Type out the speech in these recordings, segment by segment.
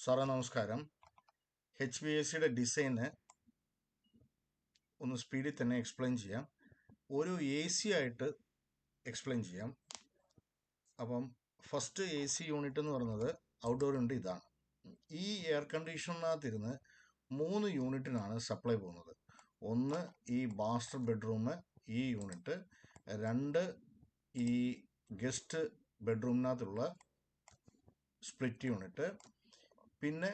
സാറേ നമസ്കാരം. HVACയുടെ ഡിസൈന് ഒന്ന് സ്പീഡിൽ തന്നെ എക്സ്പ്ലെയിൻ ചെയ്യാം. ഒരു AC ആയിട്ട് എക്സ്പ്ലെയിൻ ചെയ്യാം. അപ്പം ഫസ്റ്റ് AC യൂണിറ്റ് എന്ന് പറയുന്നത് ഔട്ട്ഡോർ യൂണിറ്റ് ഇതാണ്. ഈ എയർ കണ്ടീഷനകത്തിരുന്ന് 3 യൂണിറ്റിനാണ് സപ്ലൈ പോകുന്നത്. ഒന്ന് ഈ മാസ്റ്റർ ബെഡ്റൂം ഈ യൂണിറ്റ്, 2 ഈ ഗസ്റ്റ് ബെഡ്റൂമിനകത്തുള്ള സ്പ്ലിറ്റ് യൂണിറ്റ്, പിന്നെ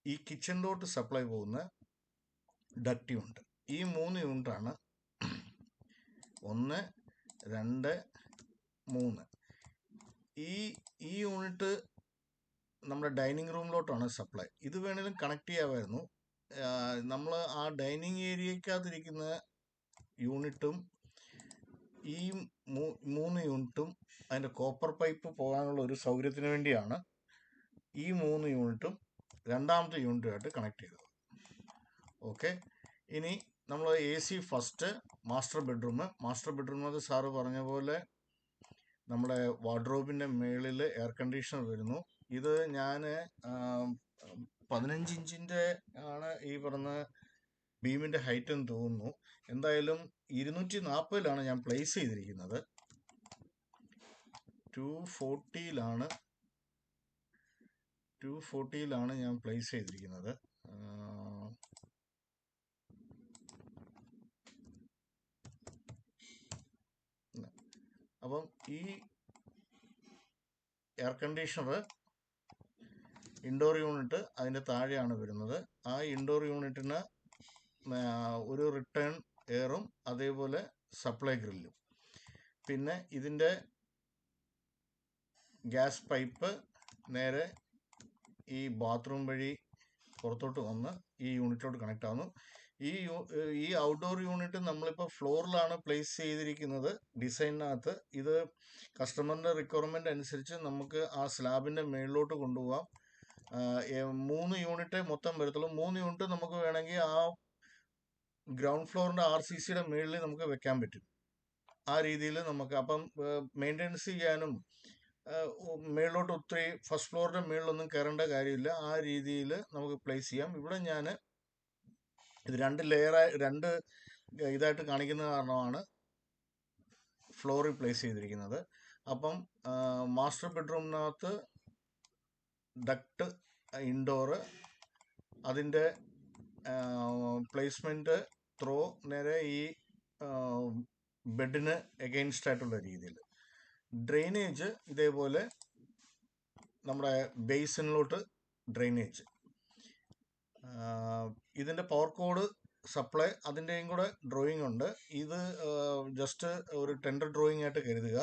ഈ കിച്ചണിലോട്ട് സപ്ലൈ പോകുന്ന ഡക്റ്റ് യൂണിറ്റ്. ഈ 3 യൂണിറ്റാണ് 1, 2, 3. ഈ യൂണിറ്റ് നമ്മുടെ ഡൈനിങ് റൂമിലോട്ടാണ് സപ്ലൈ. ഇത് വേണേലും കണക്ട് ചെയ്യാമായിരുന്നു. നമ്മൾ ആ ഡൈനിങ് ഏരിയക്കകത്തിരിക്കുന്ന യൂണിറ്റും ഈ 3 യൂണിറ്റും അതിൻ്റെ കോപ്പർ പൈപ്പ് പോകാനുള്ള ഒരു സൗകര്യത്തിന് വേണ്ടിയാണ് ഈ 3 യൂണിറ്റും രണ്ടാമത്തെ യൂണിറ്റുമായിട്ട് കണക്ട് ചെയ്തത്. ഓക്കെ, ഇനി നമ്മൾ AC ഫസ്റ്റ് മാസ്റ്റർ ബെഡ്റൂമിനകത്ത് സാറ് പറഞ്ഞ പോലെ നമ്മുടെ വാർഡ്രോബിൻ്റെ മേളിൽ എയർ കണ്ടീഷണർ വരുന്നു. ഇത് ഞാൻ 15 ഇഞ്ചിൻ്റെ ആണ് ഈ പറഞ്ഞ ബീമിൻ്റെ ഹൈറ്റ് എന്ന് തോന്നുന്നു. എന്തായാലും 240 ഞാൻ പ്ലേസ് ചെയ്തിരിക്കുന്നത്. 240 ഞാൻ പ്ലേസ് ചെയ്തിരിക്കുന്നത്. അപ്പം ഈ എയർ കണ്ടീഷണർ ഇൻഡോർ യൂണിറ്റ് അതിൻ്റെ താഴെയാണ് വരുന്നത്. ആ ഇൻഡോർ യൂണിറ്റിന് ഒരു റിട്ടേൺ എയറും അതേപോലെ സപ്ലൈ ഗ്രില്ലും, പിന്നെ ഇതിൻ്റെ ഗ്യാസ് പൈപ്പ് നേരെ ഈ ബാത്റൂം വഴി പുറത്തോട്ട് വന്ന് ഈ യൂണിറ്റിലോട്ട് കണക്ട് ആവുന്നു. ഈ ഔട്ട്ഡോർ യൂണിറ്റ് നമ്മളിപ്പോൾ ഫ്ലോറിലാണ് പ്ലേസ് ചെയ്തിരിക്കുന്നത് ഡിസൈനിനകത്ത്. ഇത് കസ്റ്റമറിൻ്റെ റിക്വയർമെൻ്റ് അനുസരിച്ച് നമുക്ക് ആ സ്ലാബിൻ്റെ മേളിലോട്ട് കൊണ്ടുപോകാം. 3 യൂണിറ്റ് മൊത്തം വരത്തുള്ളൂ. 3 യൂണിറ്റ് നമുക്ക് വേണമെങ്കിൽ ആ ഗ്രൗണ്ട് ഫ്ലോറിൻ്റെ RCCയുടെ മേളിൽ നമുക്ക് വെക്കാൻ പറ്റും. ആ രീതിയിൽ നമുക്ക് അപ്പം മെയിൻ്റെനൻസ് ചെയ്യാനും മേളിലോട്ട് ഒത്തിരി ഫസ്റ്റ് ഫ്ലോറിൻ്റെ മേളിലൊന്നും കയറേണ്ട കാര്യമില്ല. ആ രീതിയിൽ നമുക്ക് പ്ലേസ് ചെയ്യാം. ഇവിടെ ഞാൻ ഇത് 2 ഇതായിട്ട് കാണിക്കുന്ന കാരണമാണ് ഫ്ലോറിൽ പ്ലേസ് ചെയ്തിരിക്കുന്നത്. അപ്പം മാസ്റ്റർ ബെഡ്റൂമിനകത്ത് ഡക്റ്റ് ഇൻഡോറ്, അതിൻ്റെ പ്ലേസ്മെൻറ്റ് ത്രോ നേരെ ഈ ബെഡിന് എഗെയിൻസ്റ്റ് ആയിട്ടുള്ള രീതിയിൽ. ഡ്രെയിനേജ് ഇതേപോലെ നമ്മുടെ ബേസിനിലോട്ട് ഡ്രെയിനേജ്. ഇതിൻ്റെ പവർ കോഡ് സപ്ലൈ അതിൻ്റെയും കൂടെ ഡ്രോയിങ് ഉണ്ട്. ഇത് ജസ്റ്റ് ഒരു ടെൻഡർ ഡ്രോയിങ് ആയിട്ട് കരുതുക.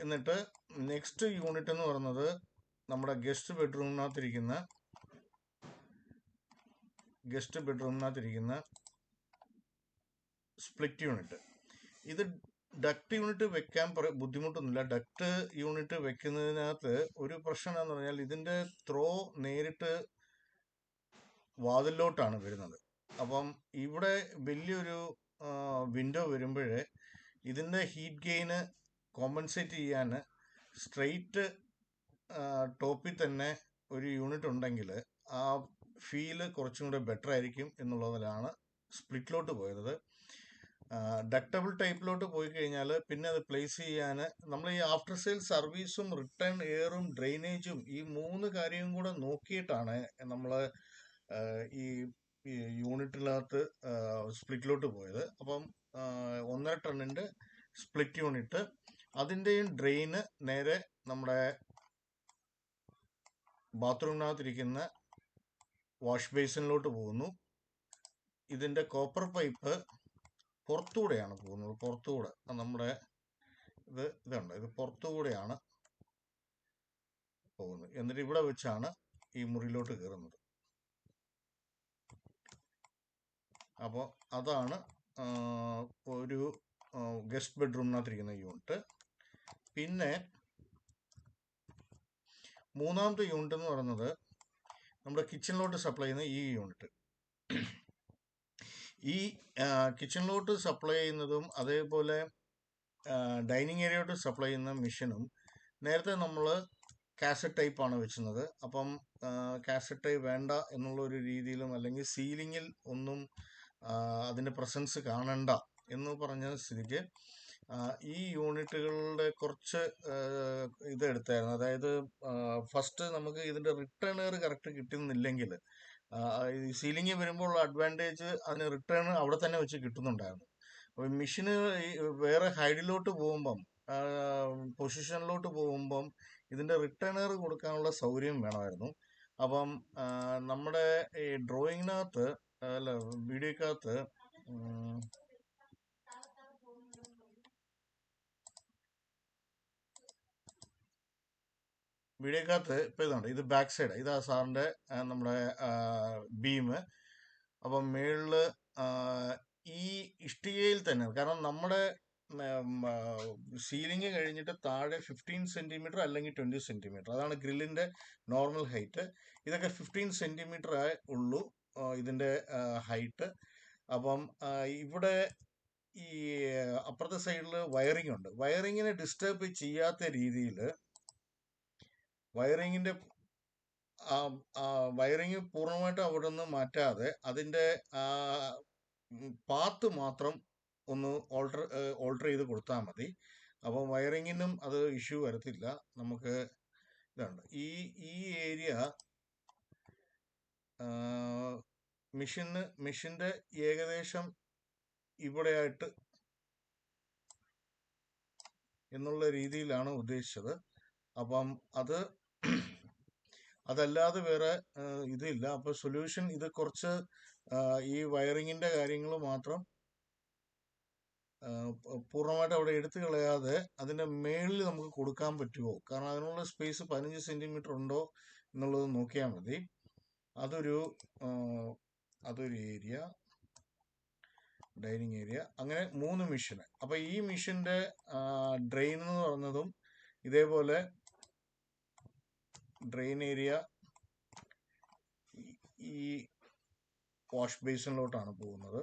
എന്നിട്ട് നെക്സ്റ്റ് യൂണിറ്റ് എന്ന് പറയുന്നത് നമ്മുടെ ഗസ്റ്റ് ബെഡ്റൂമിനകത്തിരിക്കുന്ന സ്പ്ലിറ്റ് യൂണിറ്റ്. ഇത് ഡക്റ്റ് യൂണിറ്റ് വെക്കാൻ ബുദ്ധിമുട്ടൊന്നുമില്ല. ഡക്റ്റ് യൂണിറ്റ് വെക്കുന്നതിനകത്ത് ഒരു പ്രശ്നം എന്ന് പറഞ്ഞാൽ ഇതിൻ്റെ ത്രോ നേരിട്ട് വാതിലോട്ടാണ് വരുന്നത്. അപ്പം ഇവിടെ വലിയൊരു വിൻഡോ വരുമ്പോഴേ ഇതിൻ്റെ ഹീറ്റ് ഗെയിന് കോമ്പൻസേറ്റ് ചെയ്യാൻ സ്ട്രെയിറ്റ് ടോപ്പിൽ തന്നെ ഒരു യൂണിറ്റ് ഉണ്ടെങ്കിൽ ആ ഫീല് കുറച്ചും കൂടെ ബെറ്റർ ആയിരിക്കും എന്നുള്ളതിലാണ് സ്പ്ലിറ്റിലോട്ട് പോയത്. ഡക്റ്റബിൾ ടൈപ്പിലോട്ട് പോയി കഴിഞ്ഞാൽ പിന്നെ അത് പ്ലേസ് ചെയ്യാൻ നമ്മൾ ഈ ആഫ്റ്റർ സെയിൽ സർവീസും റിട്ടേൺ എയറും ഡ്രെയിനേജും ഈ 3 കാര്യവും കൂടെ നോക്കിയിട്ടാണ് നമ്മൾ ഈ യൂണിറ്റിനകത്ത് സ്പ്ലിറ്റിലോട്ട് പോയത്. അപ്പം 1.5 ടണ്ണിൻ്റെ സ്പ്ലിറ്റ് യൂണിറ്റ്, അതിൻ്റെയും ഡ്രെയിന് നേരെ നമ്മുടെ ബാത്റൂമിനകത്തിരിക്കുന്ന വാഷ് ബേസിനിലോട്ട് പോകുന്നു. ഇതിൻ്റെ കോപ്പർ പൈപ്പ് പുറത്തുകൂടെയാണ് പോകുന്നത്. പുറത്തുകൂടെ നമ്മുടെ ഇതുണ്ട്, ഇത് പുറത്തുകൂടെയാണ് പോകുന്നത്. എന്നിട്ട് ഇവിടെ വെച്ചാണ് ഈ മുറിയിലോട്ട് കയറുന്നത്. അപ്പോൾ അതാണ് ഒരു ഗസ്റ്റ് ബെഡ്റൂമിനകത്തിരിക്കുന്ന യൂണിറ്റ്. പിന്നെ മൂന്നാമത്തെ യൂണിറ്റ് എന്ന് പറയുന്നത് നമ്മുടെ കിച്ചണിലോട്ട് സപ്ലൈ ചെയ്യുന്ന ഈ യൂണിറ്റ്. ഈ കിച്ചണിലോട്ട് സപ്ലൈ ചെയ്യുന്നതും അതേപോലെ ഡൈനിങ് ഏരിയയോട്ട് സപ്ലൈ ചെയ്യുന്ന മെഷീനും നേരത്തെ നമ്മൾ കാസറ്റ് ടൈപ്പ് ആണ് വെച്ചുന്നത്. അപ്പം കാസറ്റ് ടൈപ്പ് വേണ്ട എന്നുള്ള ഒരു രീതിയിലും, അല്ലെങ്കിൽ സീലിങ്ങിൽ ഒന്നും അതിൻ്റെ പ്രസൻസ് കാണണ്ട എന്ന് പറഞ്ഞ സ്ഥിതിക്ക് ഈ യൂണിറ്റുകളുടെ കുറച്ച് ഇതെടുത്തായിരുന്നു. അതായത് ഫസ്റ്റ് നമുക്ക് ഇതിൻ്റെ റിട്ടേൺ എയർ കറക്റ്റ് കിട്ടുന്നില്ലെങ്കിൽ ഈ സീലിംഗ് വരുമ്പോൾ അഡ്വാൻറ്റേജ് അതിന് റിട്ടേൺ അവിടെ തന്നെ വെച്ച് കിട്ടുന്നുണ്ടായിരുന്നു. അപ്പോൾ മെഷീന് വേറെ ഹൈഡിലോട്ട് പോകുമ്പം, പൊസിഷനിലോട്ട് പോകുമ്പം ഇതിൻ്റെ റിട്ടേണർ കൊടുക്കാനുള്ള സൗകര്യം വേണമായിരുന്നു. അപ്പം നമ്മുടെ ഈ ഡ്രോയിങ്ങിനകത്ത്, അല്ല വീഡിയോക്കകത്ത്, ഇപ്പം ഇതുണ്ട്, ഇത് ബാക്ക് സൈഡ്, ഇതാ സാറിൻ്റെ നമ്മുടെ ബീം. അപ്പം മേളില് ഈ ഇഷ്ടികയിൽ തന്നെ, കാരണം നമ്മുടെ സീലിംഗ് കഴിഞ്ഞിട്ട് താഴെ 15 സെന്റിമീറ്റർ അല്ലെങ്കിൽ 20 സെന്റിമീറ്റർ, അതാണ് ഗ്രില്ലിന്റെ നോർമൽ ഹൈറ്റ്. ഇതൊക്കെ 15 സെന്റിമീറ്റർ ഉള്ളൂ ഇതിന്റെ ഹൈറ്റ്. അപ്പം ഇവിടെ ഈ അപ്പുറത്തെ സൈഡിൽ വയറിംഗ് ഉണ്ട്. വയറിങ്ങിനെ ഡിസ്റ്റർബ് ചെയ്യാത്ത രീതിയിൽ വയറിങ് പൂർണ്ണമായിട്ട് അവിടെ നിന്ന് മാറ്റാതെ അതിന്റെ പാത്ത് മാത്രം ഒന്ന് ഓൾട്ടർ ചെയ്ത് കൊടുത്താൽ മതി. അപ്പം വയറിങ്ങിനും അത് ഇഷ്യൂ വരത്തില്ല. നമുക്ക് ഇതാണ് ഈ ഏരിയ മെഷീന്റെ ഏകദേശം ഇവിടെയായിട്ട് എന്നുള്ള രീതിയിലാണ് ഉദ്ദേശിച്ചത്. അപ്പം അതല്ലാതെ വേറെ ഇതില്ല. അപ്പൊ സൊല്യൂഷൻ ഇത് കുറച്ച് ഈ വയറിങ്ങിന്റെ കാര്യങ്ങൾ മാത്രം പൂർണ്ണമായിട്ട് അവിടെ എടുത്തു കളയാതെ അതിന്റെ മേളിൽ നമുക്ക് കൊടുക്കാൻ പറ്റുമോ, കാരണം അതിനുള്ള സ്പേസ് 15 സെന്റിമീറ്റർ ഉണ്ടോ എന്നുള്ളത് നോക്കിയാൽ മതി. അതൊരു ഏരിയ, ഡൈനിങ് ഏരിയ, അങ്ങനെ 3 മെഷീൻ. അപ്പൊ ഈ മെഷീന്റെ ഡ്രെയിൻ എന്ന് പറഞ്ഞതും ഇതേപോലെ ഡ്രെയിൻ ഏരിയ ഈ വാഷ് ബേസിനിലോട്ടാണ് പോകുന്നത്.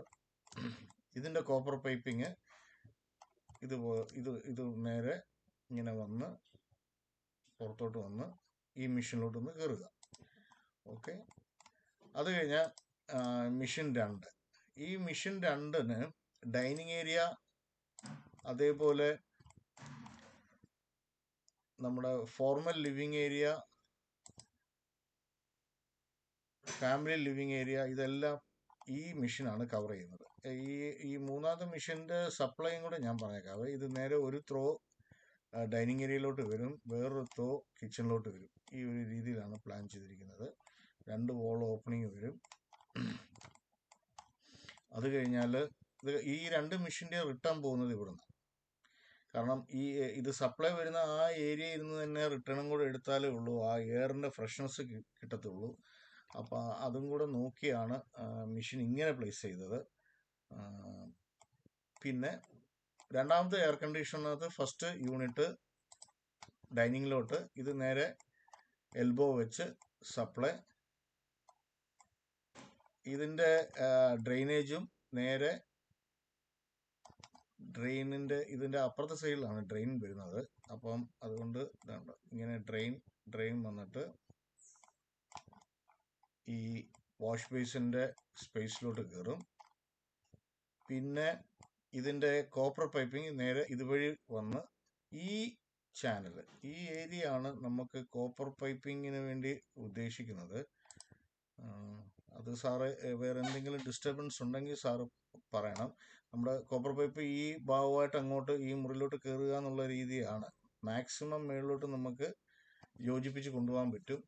ഇതിന്റെ കോപ്പർ പൈപ്പിങ് ഇത് നേരെ ഇങ്ങനെ വന്ന് പുറത്തോട്ട് വന്ന് ഈ മെഷീനിലോട്ട് ഒന്ന് കയറുക. ഓക്കെ, അത് കഴിഞ്ഞാൽ മെഷീൻ 2. ഈ മെഷീൻ 2-ന് ഡൈനിങ് ഏരിയ, അതേപോലെ നമ്മുടെ formal living area, family living area, ഇതെല്ലാം ഈ മെഷീനാണ് കവർ ചെയ്യുന്നത്. ഈ മൂന്നാമത്തെ മെഷീന്റെ സപ്ലൈയും കൂടെ ഞാൻ പറഞ്ഞേക്കാം. ഇത് നേരെ ഒരു ത്രോ ഡൈനിങ് ഏരിയയിലോട്ട് വരും, വേറൊരു ത്രോ കിച്ചണിലോട്ട് വരും. ഈ ഒരു രീതിയിലാണ് പ്ലാൻ ചെയ്തിരിക്കുന്നത്. 2 വോൾ ഓപ്പണിങ് വരും. അത് കഴിഞ്ഞാൽ ഈ 2 മെഷീന്റെ റിട്ടേൺ പോകുന്നത് ഇവിടുന്ന്. കാരണം ഇത് സപ്ലൈ വരുന്ന ആ ഏരിയ ഇരുന്ന് തന്നെ റിട്ടേണും കൂടെ എടുത്താലേ ഉള്ളൂ ആ എയറിന്റെ ഫ്രഷ്നെസ് കിട്ടത്തുള്ളൂ. അപ്പൊ അതും കൂടെ നോക്കിയാണ് മെഷീൻ ഇങ്ങനെ പ്ലേസ് ചെയ്തത്. പിന്നെ രണ്ടാമത്തെ എയർ കണ്ടീഷനകത്ത് ഫസ്റ്റ് യൂണിറ്റ് ഡൈനിങ്ങിലോട്ട്, ഇത് നേരെ എൽബോ വെച്ച് സപ്ലൈ. ഇതിന്റെ ഡ്രെയിനേജും നേരെ ഇതിന്റെ അപ്പുറത്തെ സൈഡിലാണ് ഡ്രെയിൻ വരുന്നത്. അപ്പം അതുകൊണ്ട് ഇങ്ങനെ ഡ്രെയിൻ വന്നിട്ട് ഈ വാഷ് ബേസിന്റെ സ്പേസിലോട്ട് കയറും. പിന്നെ ഇതിന്റെ കോപ്പർ പൈപ്പിംഗ് നേരെ ഇതുവഴി വന്ന് ഈ ചാനൽ, ഈ ഏരിയ ആണ് നമുക്ക് കോപ്പർ പൈപ്പിങ്ങിന് വേണ്ടി ഉദ്ദേശിക്കുന്നത്. അത് സാറ് വേറെ എന്തെങ്കിലും ഡിസ്റ്റർബൻസ് ഉണ്ടെങ്കിൽ സാറ് പറയണം. നമ്മുടെ കോപ്പർ പൈപ്പ് ഈ ഭാഗമായിട്ട് അങ്ങോട്ട് ഈ മുറിയിലോട്ട് കയറുക എന്നുള്ള രീതിയാണ്. മാക്സിമം മേളിലോട്ട് നമുക്ക് യോജിപ്പിച്ച് കൊണ്ടുപോകാൻ പറ്റും.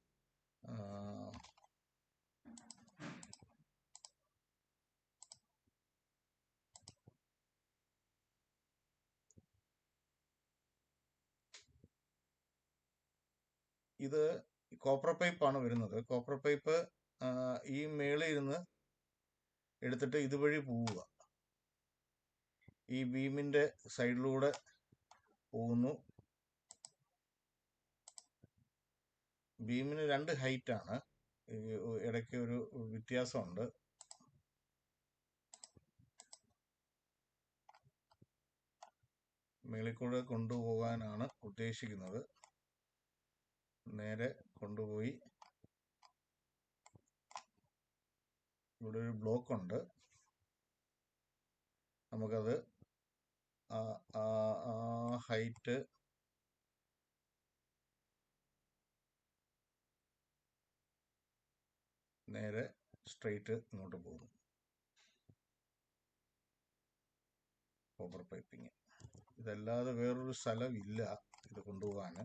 ഇത് കോപ്പർ പൈപ്പാണ് വരുന്നത്. കോപ്പർ പൈപ്പ് ഈ മേളിൽ ഇരുന്ന് എടുത്തിട്ട് ഇതുവഴി പോവുക, ഈ ബീമിന്റെ സൈഡിലൂടെ പോകുന്നു. ബീമിന് 2 ഹൈറ്റ് ആണ്, ഇടയ്ക്ക് ഒരു വ്യത്യാസമുണ്ട്. മേളിൽ കൂടെ കൊണ്ടുപോകാനാണ് ഉദ്ദേശിക്കുന്നത്. നേരെ കൊണ്ടുപോയി ഇവിടെ ഒരു ബ്ലോക്ക് ഉണ്ട്. നമുക്കത് ഹൈറ്റ് നേരെ സ്ട്രെയിറ്റ് ഇങ്ങോട്ട് പോകുന്നു. കോപ്പർ പൈപ്പിങ് ഇതല്ലാതെ വേറൊരു സ്ഥലം ഇല്ല ഇത് കൊണ്ടുപോകാൻ.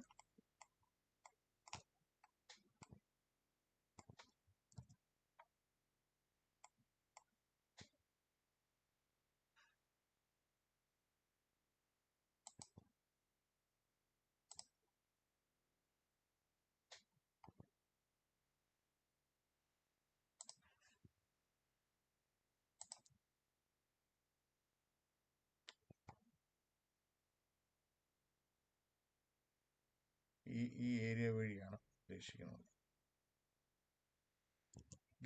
ഈ ഏരിയ വഴിയാണ് ഉദ്ദേശിക്കുന്നത്.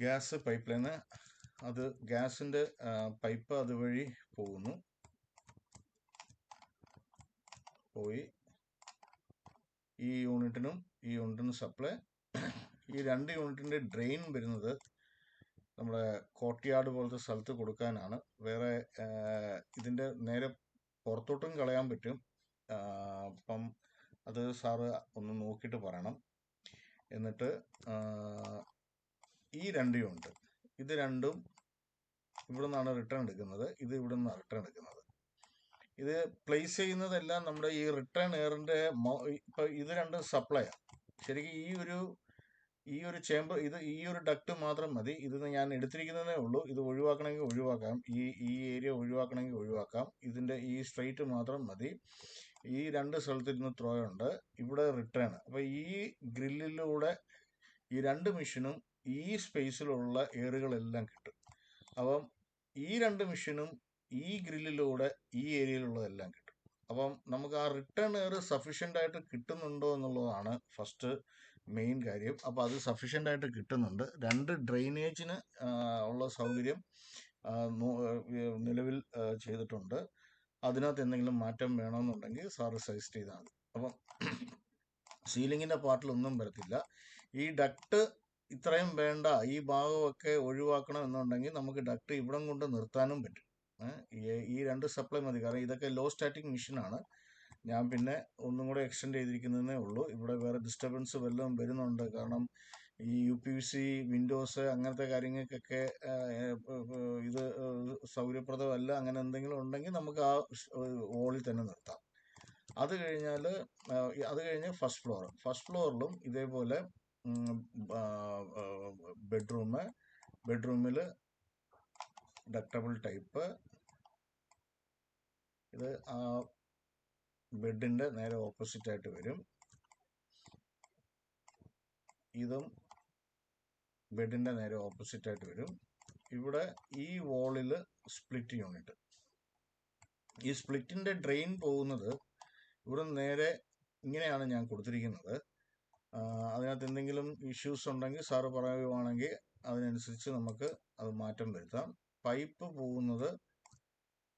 ഗ്യാസ് പൈപ്പ് ലൈന്, അത് ഗ്യാസിൻ്റെ പൈപ്പ് അതുവഴി പോകുന്നു. പോയി ഈ യൂണിറ്റിനും സപ്ലൈ. ഈ 2 യൂണിറ്റിൻ്റെ ഡ്രെയിൻ വരുന്നത് നമ്മുടെ കോർട്ട്യാർഡ് പോലത്തെ സ്ഥലത്ത് കൊടുക്കാനാണ്. വേറെ ഇതിൻ്റെ നേരെ പുറത്തോട്ടും കളയാൻ പറ്റും. അപ്പം അത് സാറ് ഒന്ന് നോക്കിയിട്ട് പറയണം. എന്നിട്ട് ഈ 2 യൂണിറ്റ് ഇത് രണ്ടും ഇവിടെ നിന്നാണ് റിട്ടേൺ എടുക്കുന്നത്, ഇത് ഇവിടെ നിന്നാണ് റിട്ടേൺ എടുക്കുന്നത്. ഇത് പ്ലേസ് ചെയ്യുന്നതെല്ലാം നമ്മുടെ ഈ റിട്ടേൺ എയറിൻ്റെ ഇപ്പം ഇത് രണ്ടും സപ്ലൈയാണ്. ശരിക്കും ഈ ഒരു ചേമ്പർ ഈ ഒരു ഡക്റ്റ് മാത്രം മതി. ഇത് ഞാൻ എടുത്തിരിക്കുന്നതേ ഉള്ളൂ. ഇത് ഒഴിവാക്കണമെങ്കിൽ ഒഴിവാക്കാം, ഈ ഏരിയ ഒഴിവാക്കണമെങ്കിൽ ഒഴിവാക്കാം. ഇതിൻ്റെ ഈ സ്ട്രെയിറ്റ് മാത്രം മതി. ഈ 2 സ്ഥലത്തിരുന്ന് ത്രോ ഉണ്ട്, ഇവിടെ റിട്ടേൺ. അപ്പം ഈ ഗ്രില്ലിലൂടെ ഈ 2 മെഷീനും ഈ സ്പേസിലുള്ള എയറുകളെല്ലാം കിട്ടും. അപ്പം ഈ 2 മെഷീനും ഈ ഗ്രില്ലിലൂടെ ഈ ഏരിയയിലുള്ളതെല്ലാം കിട്ടും. അപ്പം നമുക്ക് ആ റിട്ടേൺ എയർ സഫീഷ്യൻ്റ് ആയിട്ട് കിട്ടുന്നുണ്ടോ എന്നുള്ളതാണ് ഫസ്റ്റ് മെയിൻ കാര്യം. അപ്പോൾ അത് സഫീഷ്യൻ്റ് ആയിട്ട് കിട്ടുന്നുണ്ട്. 2 ഡ്രെയിനേജിന് ഉള്ള സൗകര്യം നിലവിൽ ചെയ്തിട്ടുണ്ട്. അതിനകത്ത് എന്തെങ്കിലും മാറ്റം വേണമെന്നുണ്ടെങ്കിൽ സാറ് സജസ്റ്റ് ചെയ്താൽ മതി. അപ്പം സീലിങ്ങിൻ്റെ പാർട്ടിലൊന്നും വരത്തില്ല. ഈ ഡക്റ്റ് ഇത്രയും വേണ്ട, ഈ ഭാഗമൊക്കെ ഒഴിവാക്കണം എന്നുണ്ടെങ്കിൽ നമുക്ക് ഡക്റ്റ് ഇവിടം കൊണ്ട് നിർത്താനും പറ്റും. ഈ 2 സപ്ലൈ മതി. കാരണം ഇതൊക്കെ ലോ സ്റ്റാറ്റിക് മെഷീനാണ്. ഞാൻ പിന്നെ ഒന്നും കൂടെ എക്സ്റ്റെൻഡ് ചെയ്തിരിക്കുന്നതേ ഉള്ളൂ. ഇവിടെ വേറെ ഡിസ്റ്റർബൻസ് വല്ലതും വരുന്നുണ്ട്. കാരണം ഈ UPVC വിൻഡോസ് അങ്ങനത്തെ കാര്യങ്ങൾക്കൊക്കെ ഇത് സൗകര്യപ്രദമല്ല. അങ്ങനെ എന്തെങ്കിലും ഉണ്ടെങ്കിൽ നമുക്ക് ആ വോളിൽ തന്നെ നിർത്താം. അത് കഴിഞ്ഞ് ഫസ്റ്റ് ഫ്ലോറിലും ഇതേപോലെ ബെഡ്റൂമിൽ ഡക്റ്റബിൾ ടൈപ്പ്. ഇത് ആ ബെഡിൻ്റെ നേരെ ഓപ്പോസിറ്റ് ആയിട്ട് വരും. ഇതും ബെഡിൻ്റെ നേരെ ഓപ്പോസിറ്റ് ആയിട്ട് വരും. ഇവിടെ ഈ വോളിൽ സ്പ്ലിറ്റ് യൂണിറ്റ്. ഈ സ്പ്ലിറ്റിൻ്റെ ഡ്രെയിൻ പോകുന്നത് ഇവിടെ നേരെ ഇങ്ങനെയാണ് ഞാൻ കൊടുത്തിരിക്കുന്നത്. അതിനകത്ത് എന്തെങ്കിലും ഇഷ്യൂസ് ഉണ്ടെങ്കിൽ സാറ് പറയുവാണെങ്കിൽ അതിനനുസരിച്ച് നമുക്ക് അത് മാറ്റം വരുത്താം. പൈപ്പ് പോകുന്നത്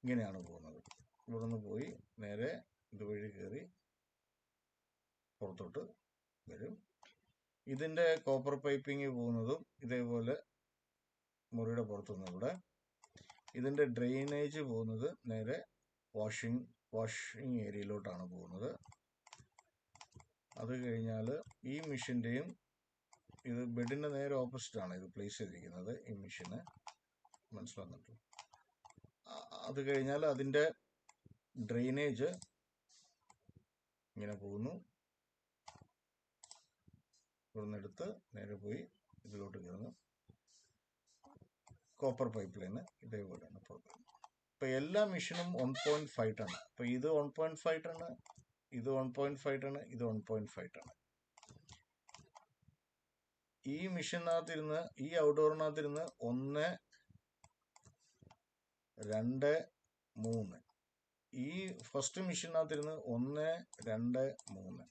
ഇങ്ങനെയാണ് പോകുന്നത്. ഇവിടെ നിന്ന് പോയി നേരെ ഇതുവഴി കയറി പുറത്തോട്ട് വരും. ഇതിൻ്റെ കോപ്പർ പൈപ്പിങ് പോകുന്നതും ഇതേപോലെ മുറിയുടെ പുറത്തുനിന്ന് ഇവിടെ. ഇതിൻ്റെ ഡ്രെയിനേജ് പോകുന്നത് നേരെ വാഷിംഗ് ഏരിയയിലോട്ടാണ് പോകുന്നത്. അത് കഴിഞ്ഞാൽ ഈ മെഷീൻ്റെയും ഇത് ബെഡിൻ്റെ നേരെ ഓപ്പോസിറ്റാണ് ഇത് പ്ലേസ് ചെയ്തിരിക്കുന്നത്. ഈ മെഷീന് മനസ്സിലാകുന്നുണ്ട്. അത് കഴിഞ്ഞാൽ അതിൻ്റെ ഡ്രെയിനേജ് ഇങ്ങനെ പോകുന്നു. ഇവിടുന്ന് എടുത്ത് നേരെ പോയി ഇതിലോട്ട് കയറുന്നു. കോപ്പർ പൈപ്പ് ലൈന് ഇതേപോലെയാണ് പുറത്ത്. ഇപ്പം എല്ലാ മെഷീനും 1.5 ടൺ. അപ്പം ഇത് 1.5 ടൺ, ഇത് 1.5 ടൺ, ഇത് 1.5 ടൺ. ഈ മെഷീനകത്തിരുന്ന് ഈ ഔട്ട്ഡോറിനകത്തിരുന്ന് 1, 2, 3. ഈ ഫസ്റ്റ് മെഷീനകത്തിരുന്ന് 1, 2, 3.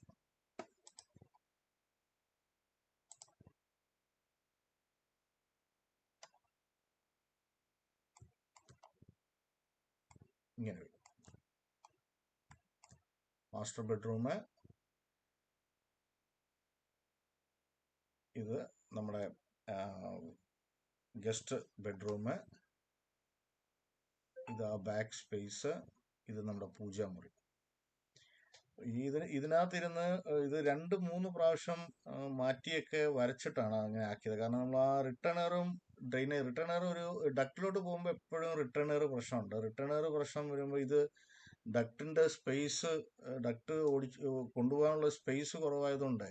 ഇങ്ങനെ വരും. മാസ്റ്റർ ബെഡ്റൂം, ഇത് നമ്മുടെ ഗസ്റ്റ് ബെഡ്റൂം, ഇത് ആ ബാക്ക് സ്പേസ്, ഇത് നമ്മുടെ പൂജാമുറി. ഇതിനകത്തിരുന്ന് ഇത് 2-3 പ്രാവശ്യം മാറ്റിയൊക്കെ വരച്ചിട്ടാണ് അങ്ങനെ ആക്കിയത്. കാരണം നമ്മൾ ആ റിട്ടേണറും റിട്ടേണർ ഒരു ഡക്റ്റിലോട്ട് പോകുമ്പോൾ എപ്പോഴും റിട്ടേണർ പ്രശ്നമുണ്ട്. റിട്ടേണർ പ്രശ്നം വരുമ്പോൾ ഇത് ഡക്റ്റിന്റെ സ്പേസ്, ഡക്റ്റ് കൊണ്ടുപോകാനുള്ള സ്പേസ് കുറവായതുകൊണ്ട്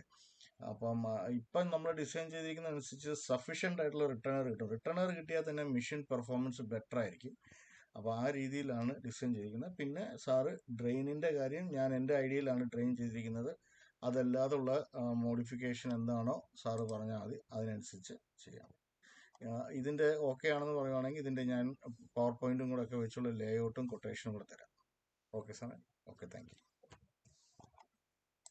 അപ്പം ഇപ്പം നമ്മൾ ഡിസൈൻ ചെയ്തിരിക്കുന്ന അനുസരിച്ച് സഫീഷ്യൻ്റ് ആയിട്ടുള്ള റിട്ടേണർ കിട്ടും. റിട്ടേണർ കിട്ടിയാൽ തന്നെ മെഷീൻ പെർഫോമൻസ് ബെറ്റർ ആയിരിക്കും. അപ്പോൾ ആ രീതിയിലാണ് ഡിസൈൻ ചെയ്തിരിക്കുന്നത്. പിന്നെ സാറ് ഡ്രെയിനിൻ്റെ കാര്യം ഞാൻ എൻ്റെ ഐഡിയയിലാണ് ഡ്രെയിൻ ചെയ്തിരിക്കുന്നത്. അതല്ലാതുള്ള മോഡിഫിക്കേഷൻ എന്താണോ സാറ് പറഞ്ഞാൽ മതി, അതിനനുസരിച്ച് ചെയ്യാം. ഇതിൻ്റെ ഓക്കെ ആണെന്ന് പറയുവാണെങ്കിൽ ഇതിൻ്റെ ഞാൻ പവർ പോയിന്റും കൂടെ ഒക്കെ വെച്ചുള്ള ലേഔട്ടും കൊട്ടേഷനും കൂടെ തരാം. ഓക്കെ സാറേ? Okay, thank you.